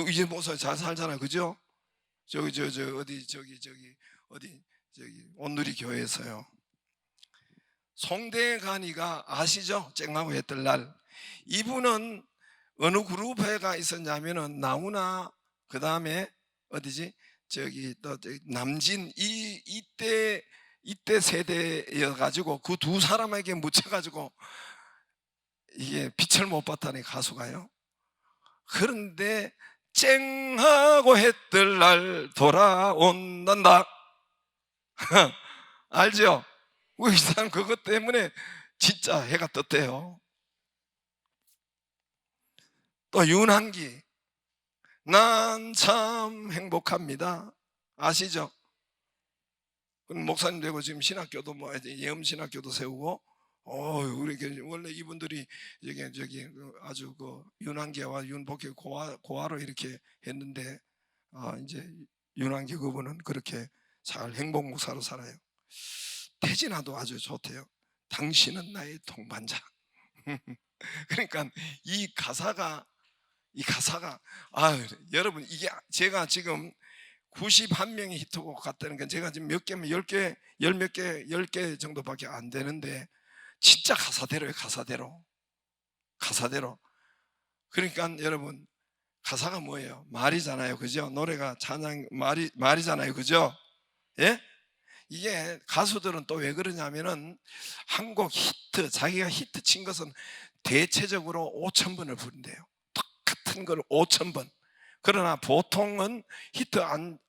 Speaker 1: 이제 목사 잘 살잖아요, 그죠? 저기 어디 온누리 교회에서요. 송대간이가 아시죠? 쨍하고 했던 날. 이분은 어느 그룹회가 있었냐면은 나훈아, 그 다음에 어디지? 또 남진, 이때 세대여가지고 그 두 사람에게 묻혀가지고 이게 빛을 못 봤다니, 가수가요. 그런데 쨍하고 했던 날 돌아온단다. 알죠? 이 사람 그것 때문에 진짜 해가 떴대요. 또 윤한기, 난 참 행복합니다. 아시죠? 목사님 되고 지금 신학교도 예음신학교도 세우고, 우리 원래 이분들이 저기 아주 그 윤한기와 윤복희 고아로 이렇게 했는데, 이제 윤한기 그분은 그렇게 잘 행복 목사로 살아요. 태진아도 아주 좋대요. 당신은 나의 동반자. 그러니까 이 가사가 여러분, 이게 제가 지금 91명이 히트곡 같다는 건, 제가 지금 몇 개면 10개 정도밖에 안 되는데 진짜 가사대로예요. 가사대로. 그러니까 여러분, 가사가 뭐예요? 말이잖아요, 그죠? 노래가 찬양 말이잖아요, 그죠? 예? 이게 가수들은 또 왜 그러냐면은 한 곡 히트, 자기가 히트 친 것은 대체적으로 5,000번을 부른대요. 똑같은 걸 5,000번. 그러나 보통은 히트 안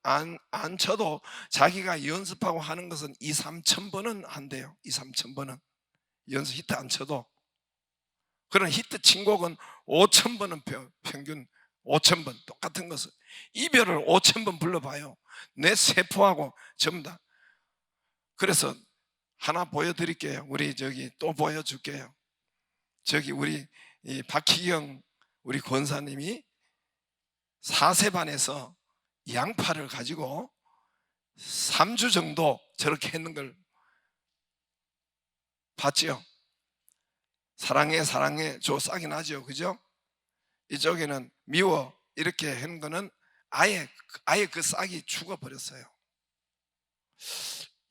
Speaker 1: 쳐도 자기가 연습하고 하는 것은 2,000~3,000번은 한대요. 2,000~3,000번은 연습, 히트 안 쳐도. 그러나 히트 친 곡은 5,000번은 평균 5,000번 똑같은 것을, 이별을 5,000번 불러봐요. 내 세포하고 전부 다. 그래서 하나 보여드릴게요. 우리 또 보여줄게요. 우리 박희경 우리 권사님이 사세반에서 양파를 가지고 3주 정도 저렇게 했는 걸 봤지요? 사랑해 저 싹이 나죠, 그죠? 이쪽에는 미워 이렇게 한 거는 아예 그 싹이 죽어버렸어요.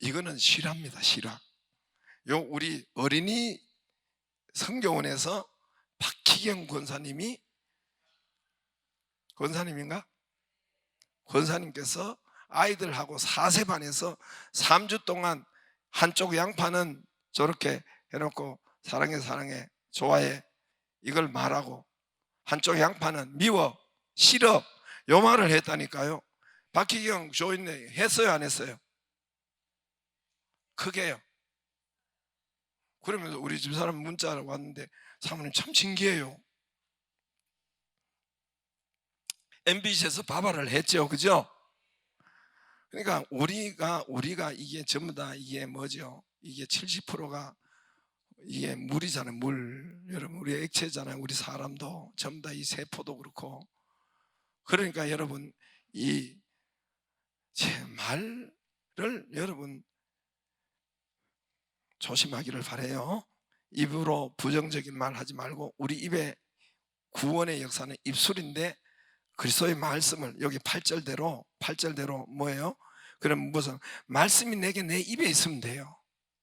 Speaker 1: 이거는 실화입니다, 실화. 우리 어린이 성교원에서 박희경 권사님께서 아이들하고 사세반에서 3주 동안 한쪽 양파는 저렇게 해놓고 사랑해 좋아해 이걸 말하고, 한쪽 양파는 미워 싫어 요 말을 했다니까요. 박희경 조인네 했어요, 안 했어요? 크게요. 그러면서 우리 집사람 문자가 왔는데, 사모님 참 신기해요. MBC에서 바바를 했죠, 그죠? 그러니까 우리가 이게 전부 다 이게 뭐죠? 이게 70%가 이게 물이잖아요, 물. 여러분, 우리 액체잖아요. 우리 사람도 전부 다 이 세포도 그렇고. 그러니까 여러분, 제 말을 여러분 조심하기를 바래요. 입으로 부정적인 말 하지 말고, 우리 입에 구원의 역사는 입술인데, 그리스도의 말씀을 여기 8절대로 뭐예요? 그럼 무슨 말씀이 내 입에 있으면 돼요.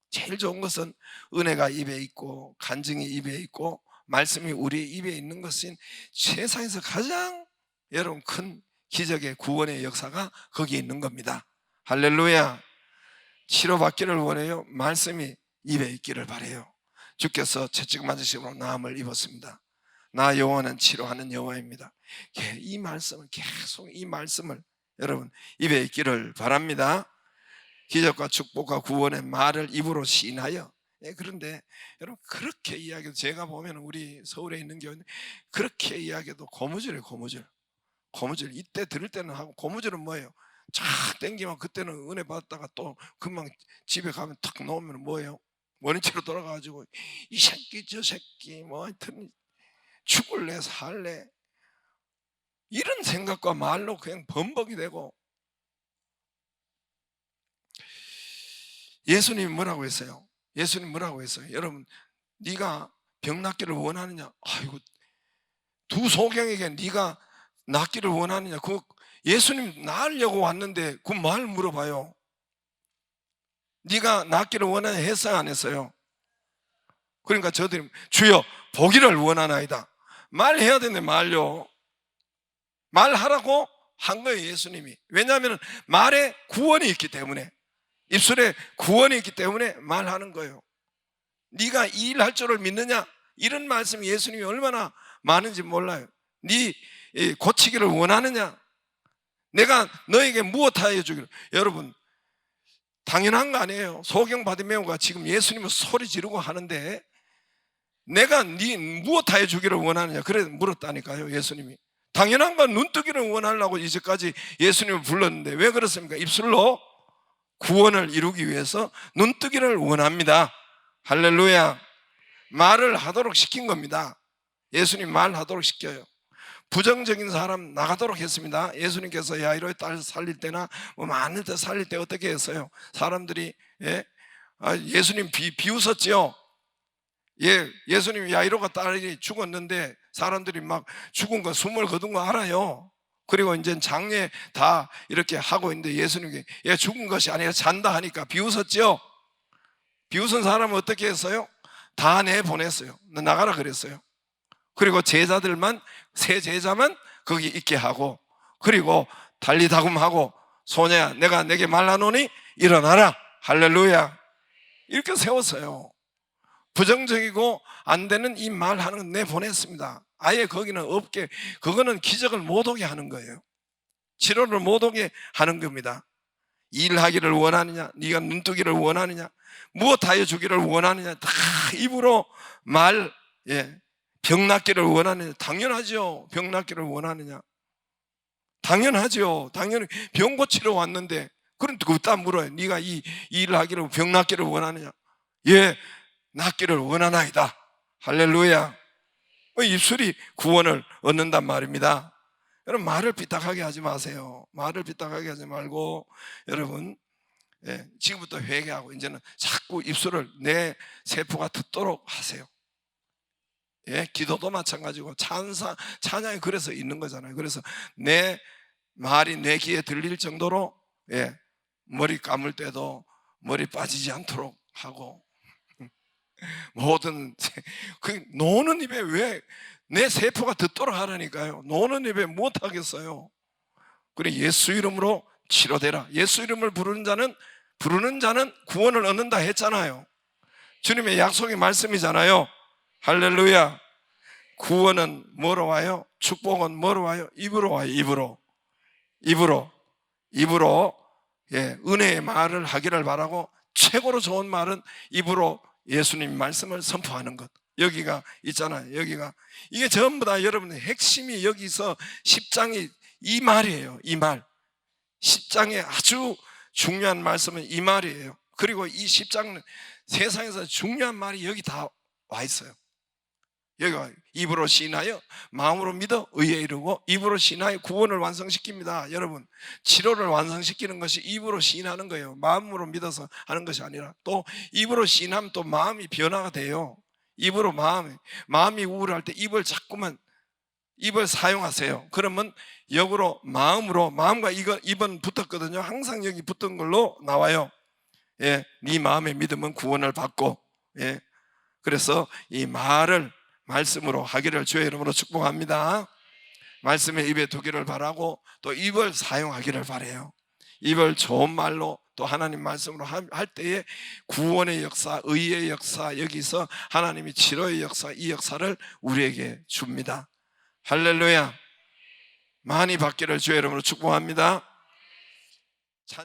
Speaker 1: 제일 좋은 것은 은혜가 입에 있고 간증이 입에 있고 말씀이 우리 입에 있는 것인, 세상에서 가장 여러분 큰 기적의 구원의 역사가 거기에 있는 겁니다. 할렐루야. 치료받기를 원해요. 말씀이 입에 있기를 바래요. 주께서 채찍 맞으심으로 나음을 입었습니다. 나 여호와는 치료하는 여호와입니다. 이 말씀을 계속, 이 말씀을 여러분 입에 있기를 바랍니다. 기적과 축복과 구원의 말을 입으로 시인하여. 그런데 여러분, 그렇게 이야기해도, 제가 보면 우리 서울에 있는 교회는 그렇게 이야기해도 고무줄이에요. 고무줄. 이때 들을 때는 하고, 고무줄은 뭐예요? 쫙 땡기면 그때는 은혜 받았다가 또 금방 집에 가면 탁 놓으면 뭐예요? 원인체로 돌아가가지고 이 새끼 저 새끼 뭐 하여튼 죽을래 살래 이런 생각과 말로 그냥 범벅이 되고, 예수님이 뭐라고 했어요? 예수님 뭐라고 했어요? 여러분, 네가 병 낫기를 원하느냐? 아이고, 두 소경에게 네가 낫기를 원하느냐? 그 예수님 나으려고 왔는데 그 말 물어봐요. 네가 낫기를 원하냐 했어요, 안 했어요? 그러니까 저들이 주여 보기를 원하나이다 말해야 되는데 말요. 말하라고 한 거예요, 예수님이. 왜냐하면 말에 구원이 있기 때문에, 입술에 구원이 있기 때문에 말하는 거예요. 네가 이 일 할 줄을 믿느냐? 이런 말씀이 예수님이 얼마나 많은지 몰라요. 네 고치기를 원하느냐? 내가 너에게 무엇하여 주기를. 여러분, 당연한 거 아니에요. 소경 바디메오가 지금 예수님을 소리 지르고 하는데 내가 네 무엇하여 주기를 원하느냐? 그래 물었다니까요, 예수님이. 당연한 건 눈뜨기를 원하려고 이제까지 예수님을 불렀는데 왜 그렇습니까? 입술로 구원을 이루기 위해서 눈뜨기를 원합니다. 할렐루야. 말을 하도록 시킨 겁니다. 예수님 말하도록 시켜요. 부정적인 사람 나가도록 했습니다. 예수님께서 야이로의 딸 살릴 때나 뭐 많은 때 살릴 때 어떻게 했어요? 사람들이 예수님 비웃었지요. 예수님 야이로가 딸이 죽었는데 사람들이 막 죽은 거 숨을 거둔 거 알아요. 그리고 이제 장례 다 이렇게 하고 있는데 예수님이 얘 죽은 것이 아니라 잔다 하니까 비웃었죠. 비웃은 사람은 어떻게 했어요? 다 내보냈어요. 나가라 그랬어요. 그리고 제자들만, 세 제자만 거기 있게 하고, 그리고 달리다굼하고 소녀야 내가 내게 말하노니 일어나라. 할렐루야. 이렇게 세웠어요. 부정적이고 안 되는 이 말하는 건 내보냈습니다. 아예 거기는 없게, 그거는 기적을 못 오게 하는 거예요. 치료를 못 오게 하는 겁니다. 일하기를 원하느냐? 네가 눈뜨기를 원하느냐? 무엇하여 주기를 원하느냐? 다 입으로 말, 병 낫기를 원하느냐? 당연하죠. 병 낫기를 원하느냐? 당연하죠. 당연히 병 고치러 왔는데 그런데 그거 물어요. 네가 이 일을 하기를, 병 낫기를 원하느냐? 예, 낫기를 원하나이다. 할렐루야. 입술이 구원을 얻는단 말입니다. 여러분, 말을 삐딱하게 하지 마세요. 말을 삐딱하게 하지 말고 여러분, 지금부터 회개하고 이제는 자꾸 입술을 내 세포가 듣도록 하세요. 기도도 마찬가지고 찬양이 그래서 있는 거잖아요. 그래서 내 말이 내 귀에 들릴 정도로 머리 감을 때도 머리 빠지지 않도록 하고, 모든 그 노는 입에 왜 내 세포가 듣도록 하라니까요. 노는 입에 못 하겠어요. 그래 예수 이름으로 치료되라. 예수 이름을 부르는 자는 구원을 얻는다 했잖아요. 주님의 약속의 말씀이잖아요. 할렐루야. 구원은 뭐로 와요? 축복은 뭐로 와요? 입으로 와요. 입으로 은혜의 말을 하기를 바라고, 최고로 좋은 말은 입으로 예수님 말씀을 선포하는 것. 여기가 있잖아요. 여기가, 이게 전부 다 여러분의 핵심이 여기서 10장이 이 말이에요. 이 말, 10장의 아주 중요한 말씀은 이 말이에요. 그리고 이 10장은 세상에서 중요한 말이 여기 다 와 있어요. 여기가 입으로 시인하여 마음으로 믿어 의에 이르고, 입으로 시인하여 구원을 완성시킵니다. 여러분, 치료를 완성시키는 것이 입으로 시인하는 거예요. 마음으로 믿어서 하는 것이 아니라, 또 입으로 시인하면 또 마음이 변화가 돼요. 입으로 마음이 우울할 때 자꾸만 입을 사용하세요. 그러면 역으로 마음과 입은 붙었거든요. 항상 여기 붙은 걸로 나와요. 네 마음의 믿음은 구원을 받고, 그래서 이 말을 말씀으로 하기를 주의 이름으로 축복합니다. 말씀에 입에 두기를 바라고, 또 입을 사용하기를 바라요. 입을 좋은 말로, 또 하나님 말씀으로 할 때에 구원의 역사, 의의 역사, 여기서 하나님이 치료의 역사, 이 역사를 우리에게 줍니다. 할렐루야. 많이 받기를 주의 이름으로 축복합니다.